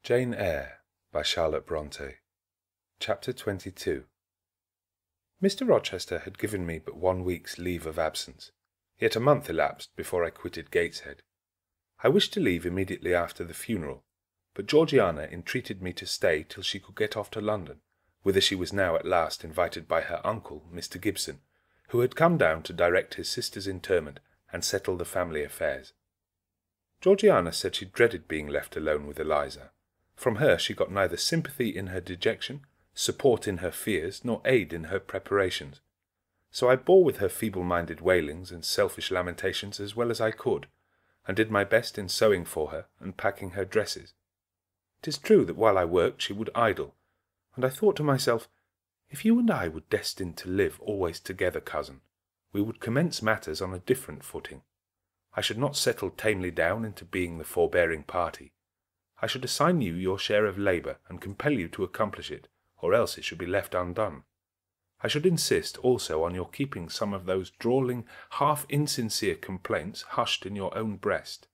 Jane Eyre by Charlotte Brontë. Chapter 22. Mr. Rochester had given me but 1 week's leave of absence, yet a month elapsed before I quitted Gateshead. I wished to leave immediately after the funeral, but Georgiana entreated me to stay till she could get off to London, whither she was now at last invited by her uncle, Mr. Gibson, who had come down to direct his sister's interment and settle the family affairs. Georgiana said she dreaded being left alone with Eliza. From her she got neither sympathy in her dejection, support in her fears, nor aid in her preparations. So I bore with her feeble-minded wailings and selfish lamentations as well as I could, and did my best in sewing for her and packing her dresses. It is true that while I worked she would idle, and I thought to myself, if you and I were destined to live always together, cousin, we would commence matters on a different footing. I should not settle tamely down into being the forbearing party. I should assign you your share of labour and compel you to accomplish it, or else it should be left undone. I should insist also on your keeping some of those drawling, half-insincere complaints hushed in your own breast.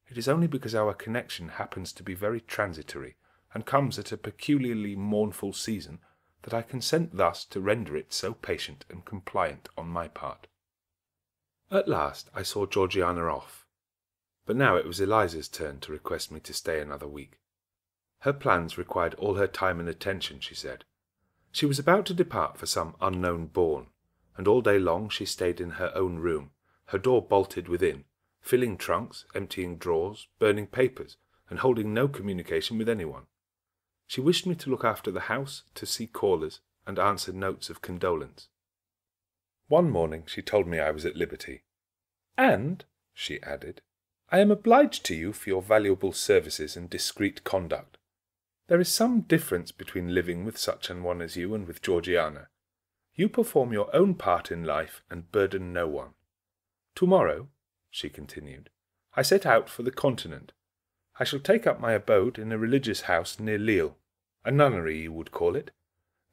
It is only because our connection happens to be very transitory, and comes at a peculiarly mournful season, that I consent thus to render it so patient and compliant on my part. At last I saw Georgiana off, but now it was Eliza's turn to request me to stay another week. Her plans required all her time and attention, she said. She was about to depart for some unknown bourne, and all day long she stayed in her own room, her door bolted within, filling trunks, emptying drawers, burning papers, and holding no communication with anyone. She wished me to look after the house, to see callers, and answer notes of condolence. One morning she told me I was at liberty. "And," she added, "I am obliged to you for your valuable services and discreet conduct. There is some difference between living with such an one as you and with Georgiana. You perform your own part in life and burden no one. Tomorrow," she continued, "I set out for the Continent. I shall take up my abode in a religious house near Lille, a nunnery you would call it.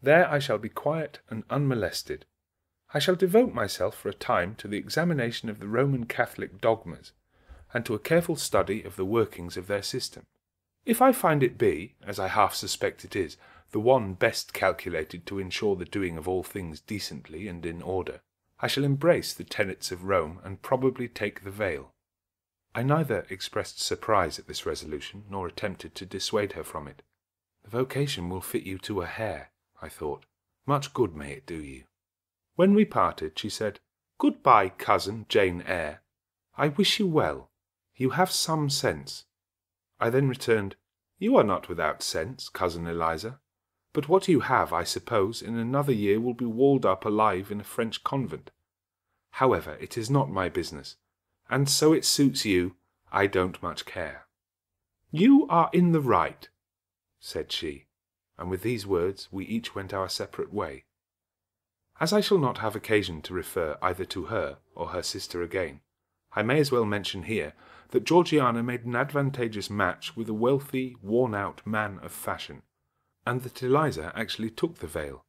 There I shall be quiet and unmolested. I shall devote myself for a time to the examination of the Roman Catholic dogmas, and to a careful study of the workings of their system. If I find it be, as I half suspect it is, the one best calculated to ensure the doing of all things decently and in order, I shall embrace the tenets of Rome and probably take the veil." I neither expressed surprise at this resolution, nor attempted to dissuade her from it. "The vocation will fit you to a hair," I thought. "Much good may it do you." When we parted, she said, "Good-bye, cousin Jane Eyre. I wish you well. You have some sense." I then returned, "You are not without sense, cousin Eliza, but what you have, I suppose, in another year will be walled up alive in a French convent. However, it is not my business, and so it suits you, I don't much care." "You are in the right," said she, and with these words we each went our separate way. As I shall not have occasion to refer either to her or her sister again, I may as well mention here that Georgiana made an advantageous match with a wealthy, worn-out man of fashion, and that Eliza actually took the veil,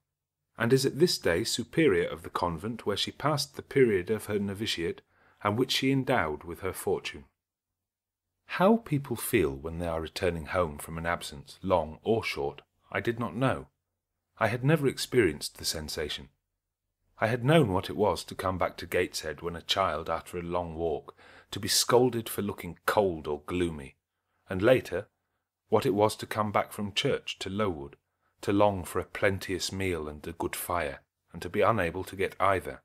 and is at this day superior of the convent where she passed the period of her novitiate, and which she endowed with her fortune. How people feel when they are returning home from an absence, long or short, I did not know. I had never experienced the sensation. I had known what it was to come back to Gateshead when a child after a long walk, to be scolded for looking cold or gloomy, and later, what it was to come back from church to Lowood, to long for a plenteous meal and a good fire, and to be unable to get either.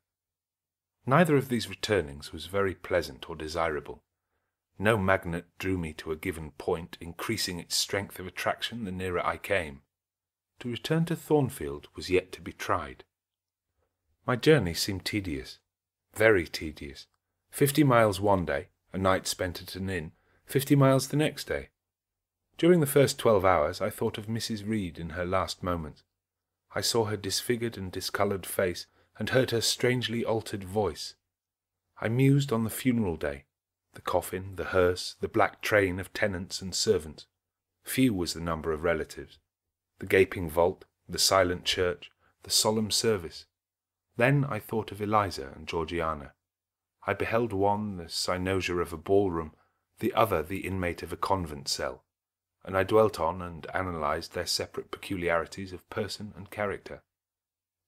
Neither of these returnings was very pleasant or desirable. No magnet drew me to a given point, increasing its strength of attraction the nearer I came. To return to Thornfield was yet to be tried. My journey seemed tedious, very tedious. 50 miles one day, a night spent at an inn, 50 miles the next day. During the first 12 hours I thought of Mrs. Reed in her last moments. I saw her disfigured and discoloured face, and heard her strangely altered voice. I mused on the funeral day, the coffin, the hearse, the black train of tenants and servants. Few was the number of relatives. The gaping vault, the silent church, the solemn service. Then I thought of Eliza and Georgiana. I beheld one the cynosure of a ballroom, the other the inmate of a convent cell. and I dwelt on and analysed their separate peculiarities of person and character.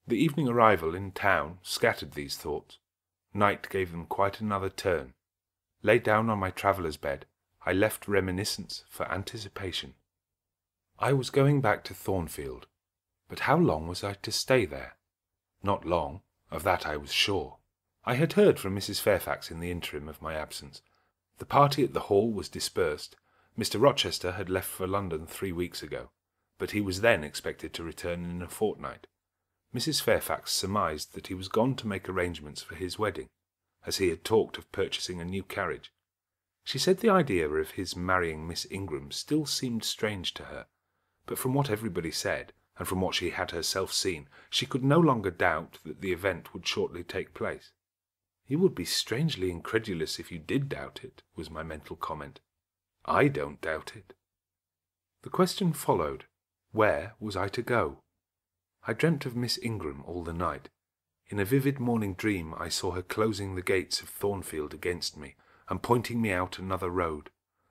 The evening arrival in town scattered these thoughts. Night gave them quite another turn. Laid down on my traveller's bed, I left reminiscence for anticipation. I was going back to Thornfield, but how long was I to stay there? Not long, of that I was sure. I had heard from Mrs. Fairfax in the interim of my absence. The party at the Hall was dispersed. Mr. Rochester had left for London 3 weeks ago, but he was then expected to return in a fortnight. Mrs. Fairfax surmised that he was gone to make arrangements for his wedding, as he had talked of purchasing a new carriage. She said the idea of his marrying Miss Ingram still seemed strange to her, but from what everybody said, and from what she had herself seen, she could no longer doubt that the event would shortly take place. "You would be strangely incredulous if you did doubt it," was my mental comment. "I don't doubt it." The question followed, where was I to go? I dreamt of Miss Ingram all the night. In a vivid morning dream I saw her closing the gates of Thornfield against me, and pointing me out another road,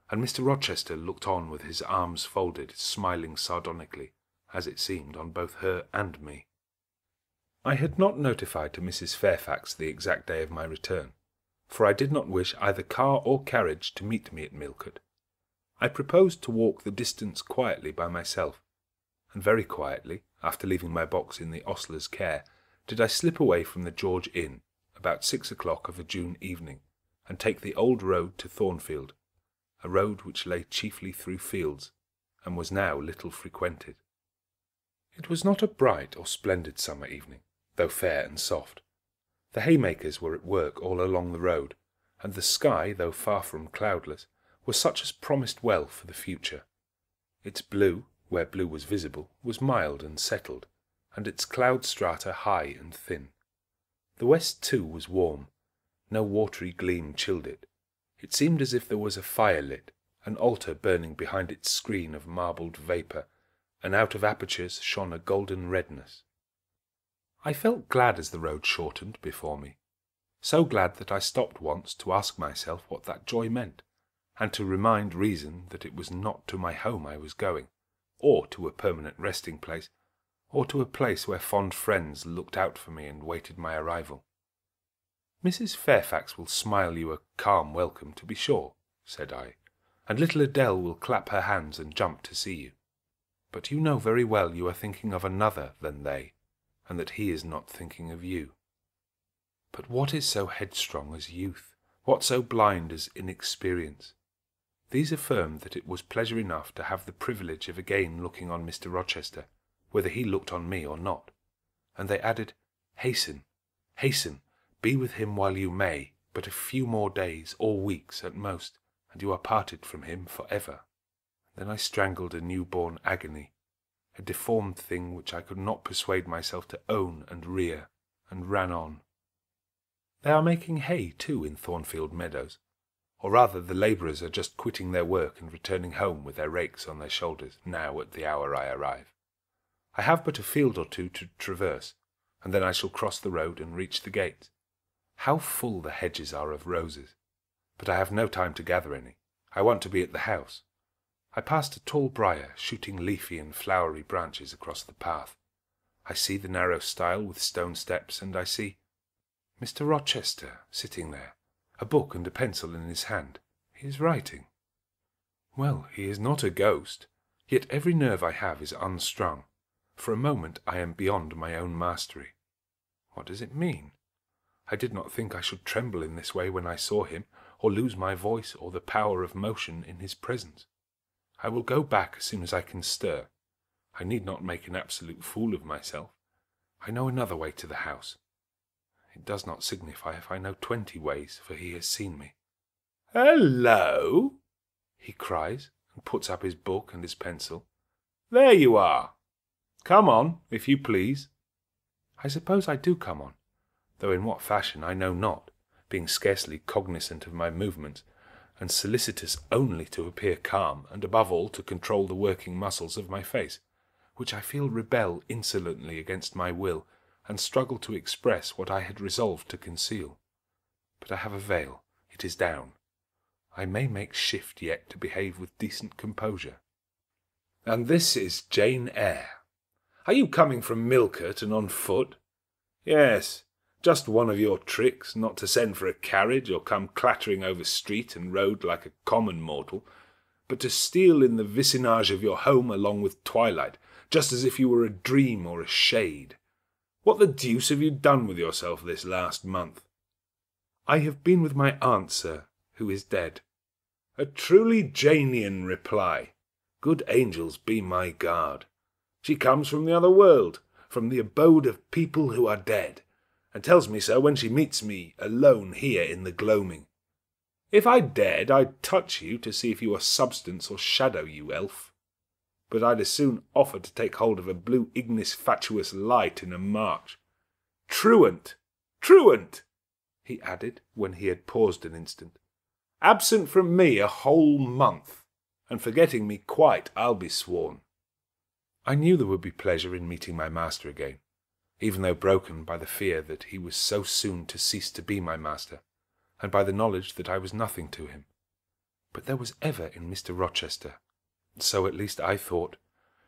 and Mr. Rochester looked on with his arms folded, smiling sardonically, as it seemed, on both her and me. I had not notified to Mrs. Fairfax the exact day of my return, for I did not wish either car or carriage to meet me at Millcote. I proposed to walk the distance quietly by myself, and very quietly, after leaving my box in the ostler's care, did I slip away from the George Inn about 6 o'clock of a June evening, and take the old road to Thornfield, a road which lay chiefly through fields, and was now little frequented. It was not a bright or splendid summer evening, though fair and soft. The haymakers were at work all along the road, and the sky, though far from cloudless, was such as promised well for the future. Its blue, where blue was visible, was mild and settled, and its cloud strata high and thin. The west, too, was warm. No watery gleam chilled it. It seemed as if there was a fire lit, an altar burning behind its screen of marbled vapour, and out of apertures shone a golden redness. I felt glad as the road shortened before me, so glad that I stopped once to ask myself what that joy meant, and to remind reason that it was not to my home I was going, or to a permanent resting place, or to a place where fond friends looked out for me and waited my arrival. "Mrs. Fairfax will smile you a calm welcome, to be sure," said I, "and little Adele will clap her hands and jump to see you. But you know very well you are thinking of another than they, and that he is not thinking of you. But what is so headstrong as youth? What so blind as inexperience?" These affirmed that it was pleasure enough to have the privilege of again looking on Mr. Rochester, whether he looked on me or not, and they added, "Hasten, hasten, be with him while you may, but a few more days or weeks at most, and you are parted from him for ever." Then I strangled a new-born agony, a deformed thing which I could not persuade myself to own and rear, and ran on. They are making hay, too, in Thornfield meadows, or rather the labourers are just quitting their work and returning home with their rakes on their shoulders, now at the hour I arrive. I have but a field or two to traverse, and then I shall cross the road and reach the gates. How full the hedges are of roses! But I have no time to gather any. I want to be at the house. I passed a tall briar, shooting leafy and flowery branches across the path. I see the narrow stile with stone steps, and I see Mr. Rochester sitting there, a book and a pencil in his hand. He is writing. Well, he is not a ghost, yet every nerve I have is unstrung. For a moment I am beyond my own mastery. What does it mean? I did not think I should tremble in this way when I saw him, or lose my voice or the power of motion in his presence. I will go back as soon as I can stir. I need not make an absolute fool of myself. I know another way to the house. It does not signify if I know 20 ways, for he has seen me. "Hello!" he cries, and puts up his book and his pencil. "There you are! Come on, if you please." I suppose I do come on, though in what fashion I know not, being scarcely cognizant of my movements, and solicitous only to appear calm, and above all to control the working muscles of my face, which I feel rebel insolently against my will, and struggle to express what I had resolved to conceal. But I have a veil, it is down. I may make shift yet to behave with decent composure. And this is Jane Eyre. Are you coming from Millcote and on foot? Yes, just one of your tricks, not to send for a carriage or come clattering over street and road like a common mortal, but to steal in the vicinage of your home along with twilight, just as if you were a dream or a shade. What the deuce have you done with yourself this last month? I have been with my aunt, sir, who is dead. A truly Janian reply. Good angels be my guard. She comes from the other world, from the abode of people who are dead, and tells me so when she meets me alone here in the gloaming. If I dared, I'd touch you to see if you are substance or shadow, you elf. But I'd as soon offer to take hold of a blue ignis fatuus light in a march. Truant! Truant! He added, when he had paused an instant. Absent from me a whole month, and forgetting me quite, I'll be sworn. I knew there would be pleasure in meeting my master again, even though broken by the fear that he was so soon to cease to be my master, and by the knowledge that I was nothing to him. But there was ever in Mr. Rochester, so at least I thought,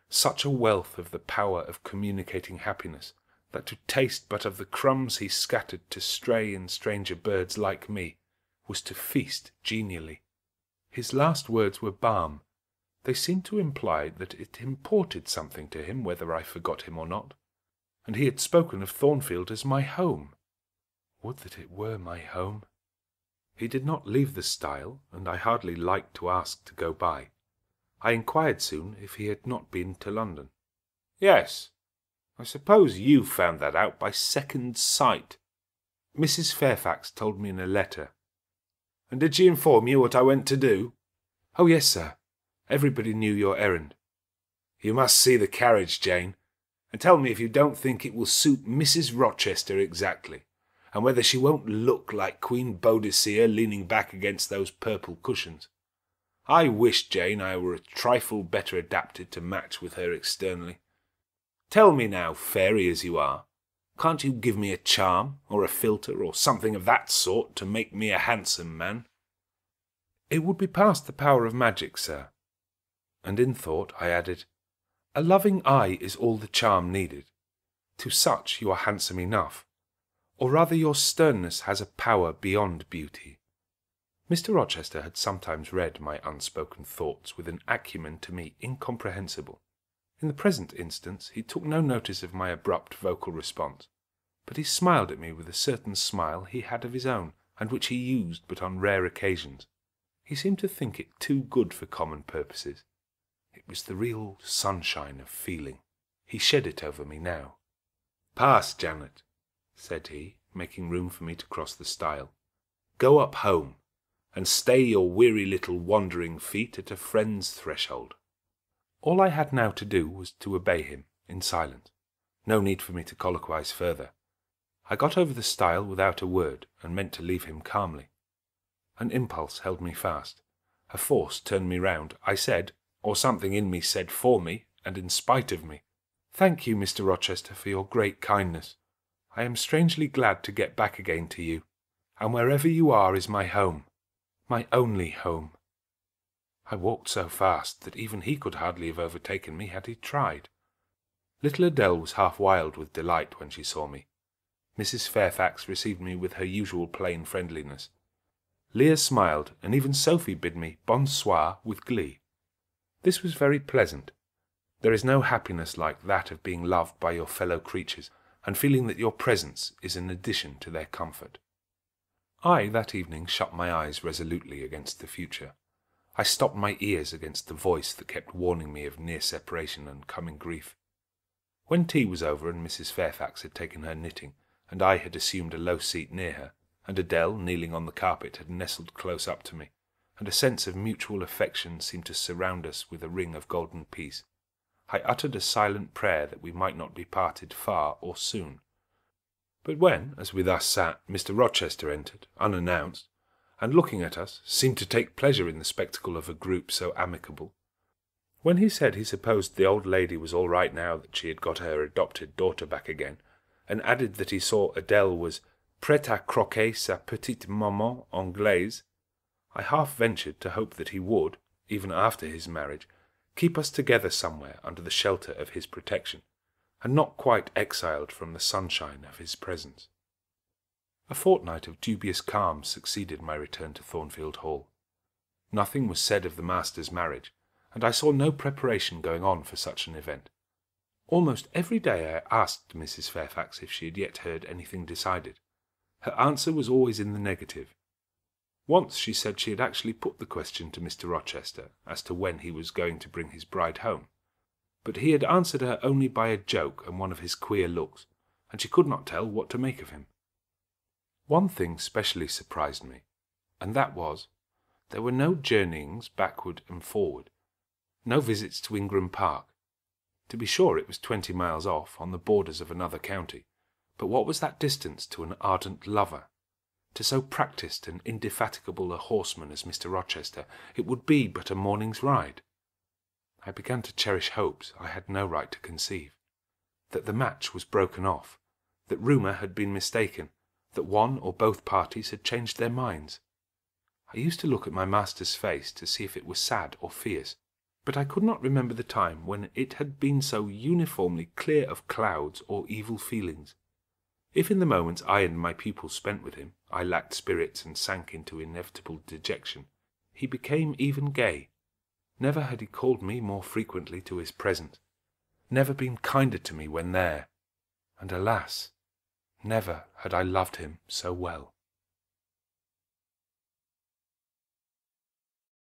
such a wealth of the power of communicating happiness, that to taste but of the crumbs he scattered to stray and stranger birds like me was to feast genially. His last words were balm. They seemed to imply that it imported something to him whether I forgot him or not, and he had spoken of Thornfield as my home. Would that it were my home! He did not leave the stile, and I hardly liked to ask to go by. I inquired soon if he had not been to London. Yes, I suppose you found that out by second sight. Mrs. Fairfax told me in a letter. And did she inform you what I went to do? Oh, yes, sir. Everybody knew your errand. You must see the carriage, Jane, and tell me if you don't think it will suit Mrs. Rochester exactly, and whether she won't look like Queen Boadicea leaning back against those purple cushions. I wish, Jane, I were a trifle better adapted to match with her externally. Tell me now, fairy as you are, can't you give me a charm, or a philtre, or something of that sort, to make me a handsome man? It would be past the power of magic, sir. And in thought I added, a loving eye is all the charm needed. To such you are handsome enough, or rather your sternness has a power beyond beauty. Mr. Rochester had sometimes read my unspoken thoughts with an acumen to me incomprehensible. In the present instance he took no notice of my abrupt vocal response, but he smiled at me with a certain smile he had of his own, and which he used but on rare occasions. He seemed to think it too good for common purposes. It was the real sunshine of feeling. He shed it over me now. Pass, Janet, said he, making room for me to cross the stile. Go up home, and stay your weary little wandering feet at a friend's threshold. All I had now to do was to obey him, in silence. No need for me to colloquize further. I got over the stile without a word, and meant to leave him calmly. An impulse held me fast. A force turned me round. I said, or something in me said for me, and in spite of me, "Thank you, Mr. Rochester, for your great kindness. I am strangely glad to get back again to you, and wherever you are is my home, my only home." I walked so fast that even he could hardly have overtaken me had he tried. Little Adele was half wild with delight when she saw me. Mrs. Fairfax received me with her usual plain friendliness. Leah smiled, and even Sophie bid me bonsoir with glee. This was very pleasant. There is no happiness like that of being loved by your fellow creatures, and feeling that your presence is an addition to their comfort. I, that evening, shut my eyes resolutely against the future. I stopped my ears against the voice that kept warning me of near separation and coming grief. When tea was over and Mrs. Fairfax had taken her knitting, and I had assumed a low seat near her, and Adele, kneeling on the carpet, had nestled close up to me, and a sense of mutual affection seemed to surround us with a ring of golden peace, I uttered a silent prayer that we might not be parted far or soon. But when, as we thus sat, Mr. Rochester entered, unannounced, and looking at us, seemed to take pleasure in the spectacle of a group so amicable. When he said he supposed the old lady was all right now that she had got her adopted daughter back again, and added that he saw Adele was prête à croquer sa petite maman anglaise, I half ventured to hope that he would, even after his marriage, keep us together somewhere under the shelter of his protection, and not quite exiled from the sunshine of his presence. A fortnight of dubious calm succeeded my return to Thornfield Hall. Nothing was said of the master's marriage, and I saw no preparation going on for such an event. Almost every day I asked Mrs. Fairfax if she had yet heard anything decided. Her answer was always in the negative. Once she said she had actually put the question to Mr. Rochester as to when he was going to bring his bride home, but he had answered her only by a joke and one of his queer looks, and she could not tell what to make of him. One thing specially surprised me, and that was, there were no journeyings backward and forward, no visits to Ingram Park. To be sure, it was 20 miles off, on the borders of another county, but what was that distance to an ardent lover? To so practised and indefatigable a horseman as Mr. Rochester, it would be but a morning's ride. I began to cherish hopes I had no right to conceive, that the match was broken off, that rumour had been mistaken, that one or both parties had changed their minds. I used to look at my master's face to see if it was sad or fierce, but I could not remember the time when it had been so uniformly clear of clouds or evil feelings. If in the moments I and my pupils spent with him I lacked spirits and sank into inevitable dejection, he became even gay. Never had he called me more frequently to his presence, never been kinder to me when there, and alas, never had I loved him so well.